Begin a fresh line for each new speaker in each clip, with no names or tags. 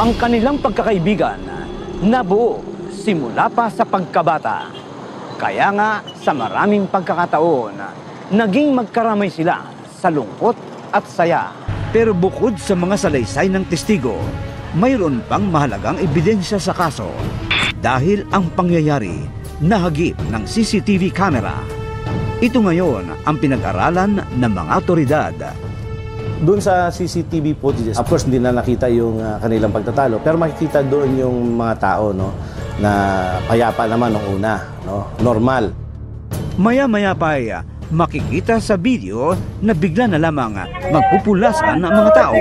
Ang kanilang pagkakaibigan nabuo simula pa sa pagkabata. Kaya nga sa maraming pagkakataon, naging magkaramay sila sa lungkot at saya. Pero bukod sa mga salaysay ng testigo, mayroon pang mahalagang ebidensya sa kaso. Dahil ang pangyayari nahagip ng CCTV camera. Ito ngayon ang pinag-aralan ng mga otoridad.
Doon sa CCTV footages, of course, hindi na nakita yung kanilang pagtatalo. Pero makikita doon yung mga tao, no, na payapa naman nung una, no, normal.
Maya-maya pa ay makikita sa video na bigla na lamang magpupulasan ang mga tao.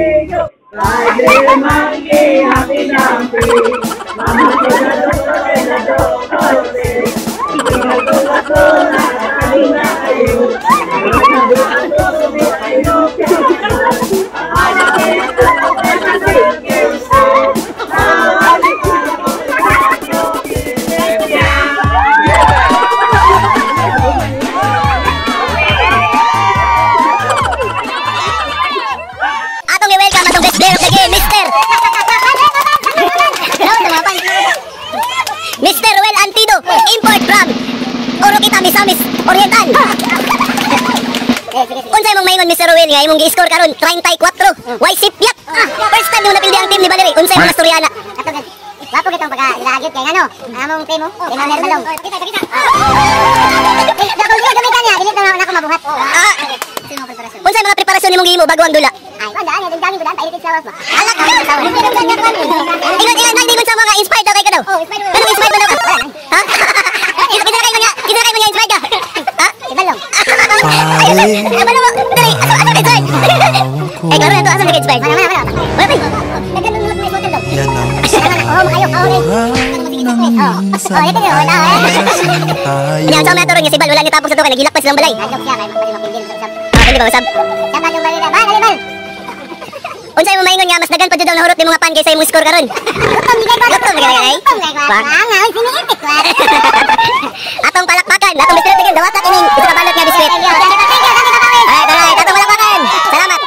Mr. Ruel Antido, import from Oroquita, Misamis, Oriental. Unsay mong maingon, Mr. Ruel, nga imong gi-score karon 34. Why sipyat? First time mo napildi ang team ni Valerie. Unsay mga storyana? Wapo kitong pagka-ilahagit kay ano? Among team mo? Emmanuel Balong. Kita. Dapat ko gamitan niya, dili na ako mabuhat. Unsay mga preparasyon nimong gihimo bago ang dula? Ay, wala, ang daming dulan, pailitin sa was ba? Alak ka. Ingon sa mga inspired daw kay ka daw. Ano inspired daw ka? Ha? Kita kay mo niya inspired ka. Ha? Ibalong. Ibalong mo. Dali. Asa kay inspired? Eh, klaro na to, asa kay inspired? Wala. Wala pa. Nagganong lang may hotel daw. Yan ang makayok. Ito nyo, wala Yan, sa mga turong niya si Bal, wala niya tapos sa to, kaya nagilak pa silang balay. Nagilak siya, kaya mapindil sa usap. Hindi ba usap? Saan yung balay na? Bal! Unsay mo maingon nga mas dagan pa jud daw nahurot ni mga pan kaysa imong score karon. Gutom gay. Atong palakpakan, atong Mr. Tigil dawat kining itrabalot nga biskwit. Ay, atong palakpakan. Salamat.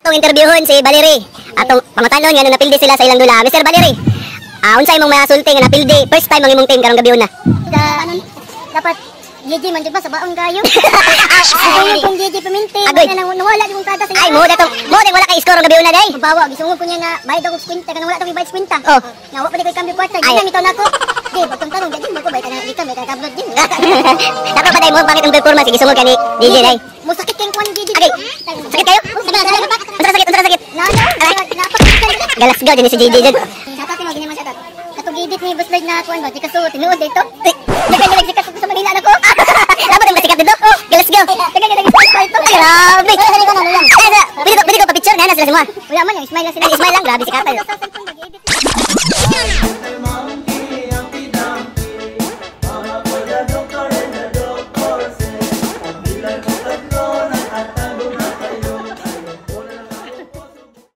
Atong interviewon si Valerie. Atong pangutanon nga nung napildi sila sa ilang dula. Mr. Valerie. Unsay mong masulti nga napildi first time ang imong team karong gabi una? Dapat Gigi man jud ba sa baon kayo? Ay, kung Gigi Pimentel, nawala yung kada sa. Ay, mo datong wala kay score gabi una day. Bawa, gisungod ko niya nga bayad ako kwenta kanang wala tong bayad kwenta. Oh, nga wa pa di koy kambyo kwarta. Gina mito nako. Di, batong tanong gid mo ko bayad kana dito, may kablog din. Dapat pa day mo pangit ang performance gisungod kani DJ day. Mo sakit kay kwan Gigi. Okay. Sakit kayo? Sakit. Galas gaw din si Gigi did. Sapat mo gini man satat. Katong gidit ni boss na kuan ba di kaso tinuod dito. Nagkagalag sikat sa Manila na ko. Dapat ang masikat dito. Let's go. Nagkagalag sikat ito. Grabe. Pwede ko pa-picture na sila semua. Wala man yung smile lang sila. Smile lang. Grabe sikat tayo.